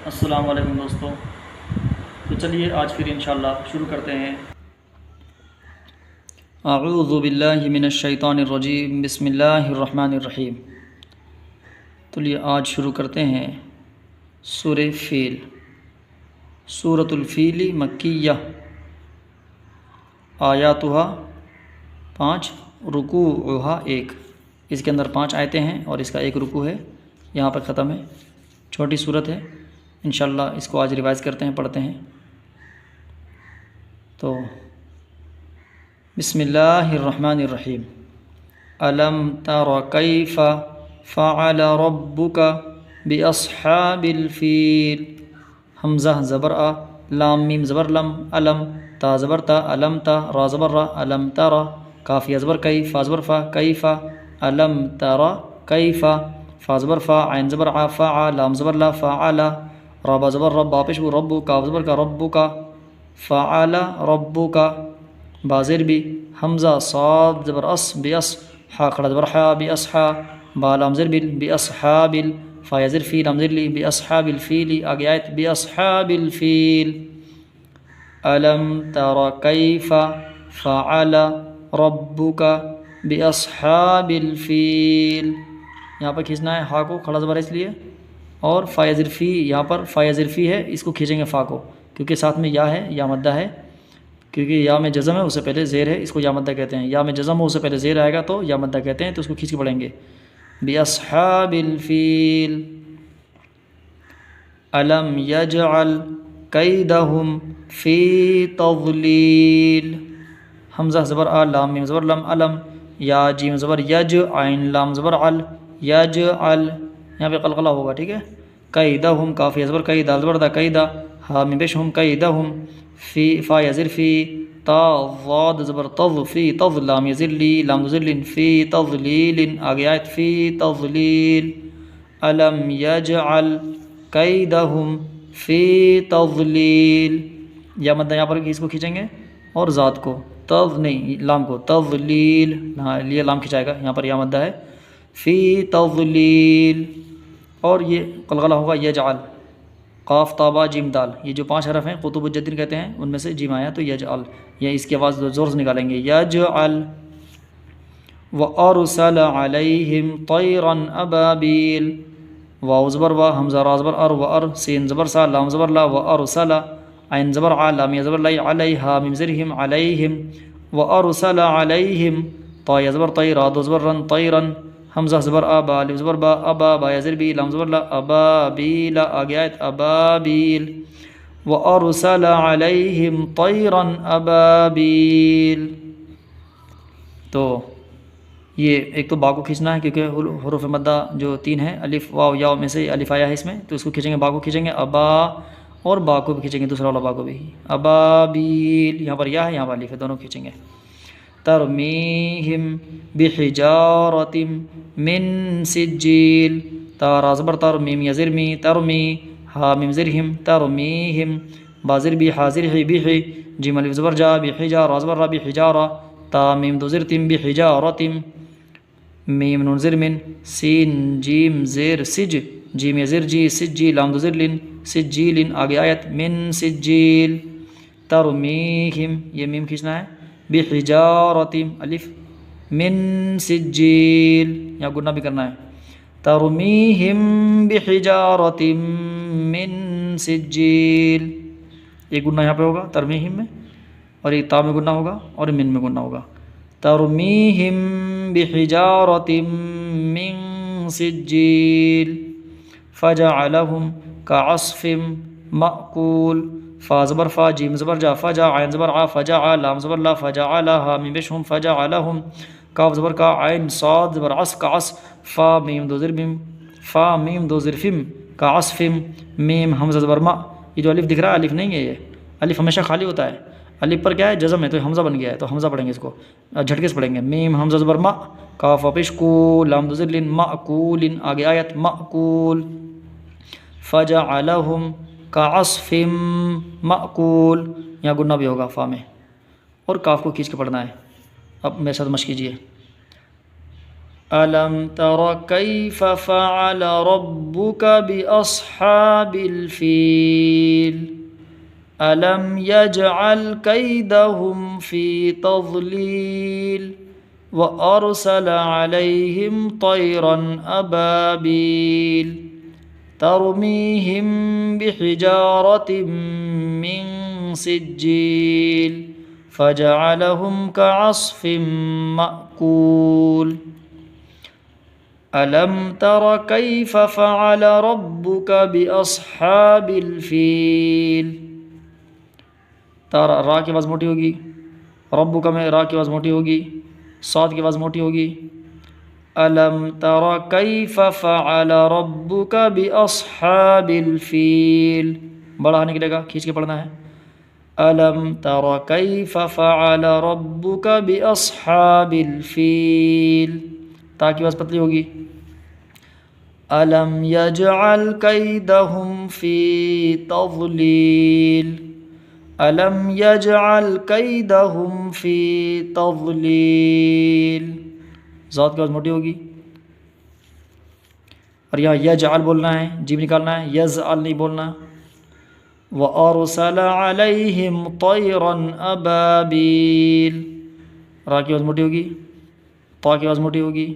السلام علیکم دوستو، تو چلیے آج پھر انشاءاللہ شروع کرتے ہیں۔ اعوذ باللہ من الشیطان الرجیم، بسم اللہ الرحمن الرحیم۔ تو لیے آج شروع کرتے ہیں سورہ فیل۔ سورۃ الفیل مکیہ، آیاتہا 5، رکوعہا 1۔ اس کے اندر 5 آیتیں ہیں اور اس کا 1 رکوع ہے، یہاں پر ختم ہے۔ چھوٹی صورت ہے، انشاءاللہ اس کو آج ریوائز کرتے ہیں، پڑھتے ہیں۔ تو بسم اللہ الرحمن الرحیم۔ الم تر کیف فعل ربک باصحاب الفیل۔ حمزہ زبر آ، لام میم زبر لم، علم تا زبر تا، علم تا را زبر را، علم تر کاف یا زبر کئی، فا زبر فا، کیف علم تر کیف، فا زبر فا، عین زبر ع، فع لام زبر لا، فعل را زبر رب، با پیش بو رب، کاف زبر کا، رب کا، فعل رب کا، بازر بھی، حمزہ صاد زبر اس، بیس، حا کھڑا زبر حا، باصحا، با لام زر بل، باصحاب، فا زر فی، لام زر لی، باصحاب الفیل۔ آگے آیت باصحاب الفیل۔ الم تر کیف فعل ربک باصحاب الفیل۔ یہاں پر کھینچنا ہے ہا کو، کھڑا زبر ہے اس لیے، اور فا ظرفی، یہاں پر فا ظرفی ہے، اس کو کھینچیں گے فا کو، کیونکہ ساتھ میں یا ہے، یا مدہ ہے، کیونکہ یا میں جزم ہے، اس سے پہلے زیر ہے، اس کو یا مدہ کہتے ہیں۔ یا میں جزم ہو، اس سے پہلے زیر آئے گا تو یا مدہ کہتے ہیں، تو اس کو کھینچ کے پڑھیں گے باصحاب الفیل۔ الم یجعل کیدہم فی تضلیل۔ حمزہ زبر آ، لام میم زبر لم، علم، یا جیم زبر یج، عین لام زبر عل، یجعل، یہاں پہ قلقلہ ہوگا، ٹھیک ہے۔ کیدہم، کاف یا زبر کئی، دال زبر دا، کیدا، ہا میم پیش ہم، کیدہم، فی فا یزر فی، تا ضاد زبر تض، فی تض، لام یزر لی، لام زر لن، فی تضلیل۔ آگے آیت فی تضلیل۔ الم یجعل کیدہم فی تضلیل۔ یا مدہ یہاں پر اس کو کھینچیں گے، اور ذات کو، تض نہیں، لام کو، تضلیل، ہاں لیے لام کھنچائے گا، یہاں پر یا مدہ ہے، فی تضلیل۔ اور یہ قلقلہ ہوگا یجعل، قاف طابا جیم دال، یہ جو 5 حرف ہیں قطب الجدین کہتے ہیں، ان میں سے جیم آیا تو یجعل، یہ اس کی آواز زور سے نکالیں گے، یجعل۔ وَأَرْسَلَ عَلَيْهِمْ طَيْرًا أَبَابِيلَ۔ واو زبر وا، حمزہ را زبر ار، وَأَر سین زبر سا، لام زبر لا، وَأَرْسَلَ عین زبر ع، لام یا زبر لی، علیہا میم زرہم، علیہم، وَأَرْسَلَ عَلَيْهِمْ طا یا زبر طی، را دو زبر رن، طیرن، حمزہ زبر آ، با الف زبر با، ابا با یا زر بی، لام زبر لا، ابابیل۔ آگے آیت ابابیل۔ وَأَرْسَلَ عَلَيْهِمْ طَيْرًا أَبَابِيلَ۔ تو یہ ایک تو با کو کھینچنا ہے، کیونکہ حروف مدہ جو 3 ہیں، الف واو یا میں سے الف آیا ہے اس میں، تو اس کو کھینچیں گے، با کو کھینچیں گے، ابا، اور با کو بھی کھینچیں گے، دوسرا والا با کو بھی، ابابیل۔ یہاں پر یا ہے، یہاں پر الف ہے، دونوں کھینچیں گے۔ ترمیہم بحجارۃ من سجیل۔ تا را زبر تر، میم یا زر می، ترمی، ہا میم زرہم، ترمیہم، با زر بی، حا زر ہی، بیحی، جیم الف زبر جا، بحجا را زبر را، بحجارہ، تا میم دو زر تم، بحجارتم، میم نون زر من، سین جیم زیر سج، جیم یا زر جی، سجی، لام دو زر لن، سجیل۔ آگے آیت من سجیل۔ ترمیہم، یہ میم کھینچنا ہے، بحجارۃ، الف، من سجیل، یہاں گنہ بھی کرنا ہے، ترمیہم بحجارۃ من سجیل۔ ایک گنہ یہاں پہ ہوگا ترمیہم میں، اور ایک تا میں گنہ ہوگا، اور من میں گنہ ہوگا، ترمیہم بحجارۃ من سجیل، فجعلہم کعصف مأکول۔ فا زبر فا، جیم زبر جا، فجا، عین زبر ع، فجع، لام زبر لا، فجعلہا میم بشہم، فجعلہم، کاف زبر کا، عین صاد زبر عص، کعص، فا میم دو زر میم، فا میم دو زر فم، کعصفم، میم حمزہ زبر ما۔ یہ جو الف دکھ رہا ہے، الف نہیں ہے، یہ الف ہمیشہ خالی ہوتا ہے، الف پر کیا ہے، جزم ہے، تو حمزہ بن گیا ہے، تو حمزہ پڑھیں گے، اس کو جھٹکے سے پڑھیں گے، میم حمزہ زبر ما، کاف پیش کو، لام دو زر لن، مأکول۔ آگے آیت مأکول۔ فجعلہم کعصف مأکول، یہاں گنہ بھی ہوگا فا میں، اور کاف کو کھینچ کے پڑھنا ہے۔ اب میرے ساتھ مشق کیجیے، ألم تر كيف فعل ربك بأصحاب الفيل ألم يجعل كيدهم في تضليل وأرسل عليهم طيرا أبابيل ترميهم بحجارة من سجيل فجعلهم كعصف مأكول ألم تر كيف فعل ربك بأصحاب الفيل تارا را کی آواز موٹی ہوگی، ربک میں را کی آواز موٹی ہوگی، صاد کی آواز موٹی ہوگی. الم تر کیف فعل ربک باصحاب الفیل، بڑا نکلے گا، کھینچ کے پڑھنا ہے. الم تر کیف فعل ربک باصحاب الفیل، تا کی آواز پتلی ہوگی. الم یجعل کیدہم فی تضلیل، الم یجعل کیدہم فی تضلیل، ذات کی آواز موٹی ہوگی. اور یہاں یجعل بولنا ہے، جیم نکالنا ہے، یزعل نہیں بولنا. وَأَرْسَلَ عَلَيْهِمْ طَيْرًا أَبَابِيل، را کی آواز موٹی ہوگی، طا کی آواز موٹی ہوگی.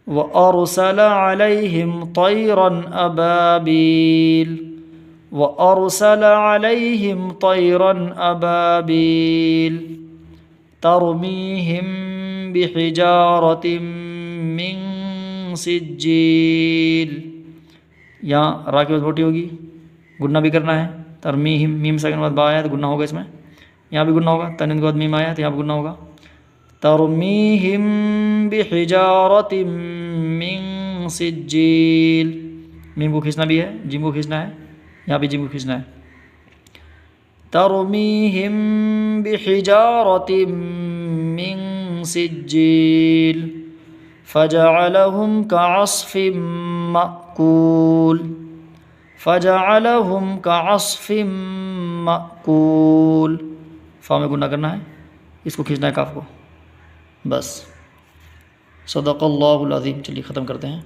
وَأَرْسَلَ عَلَيْهِمْ طَيْرًا أَبَابِيل، وَأَرْسَلَ عَلَيْهِمْ طَيْرًا أَبَابِيل تَرْمِيهِمْ بِحِجَارَةٍ مِّن سِجِّيلٍ. یہاں را کی آواز موٹی ہوگی، گننا بھی کرنا ہے. ترمیہم، میم ساکن کے بعد با آیا تو گننا ہوگا، اس میں یہاں بھی گننا ہوگا. تنوین کے بعد میم آیا تو یہاں بھی گننا ہوگا. ترمیہم بحجارۃ من سجیل، میم کو کھینچنا بھی ہے، جیم کو کھینچنا ہے، یہاں بھی جیم کو کھینچنا ہے. ترمیہم بحجارۃ من سجیل فجعلہم کعصف مأکول، فجعلہم کعصف مأکول. فا میں گننا کرنا ہے، اس کو کھینچنا ہے کاف کو. بس صدق اللہ العظیم. چلیے ختم کرتے ہیں.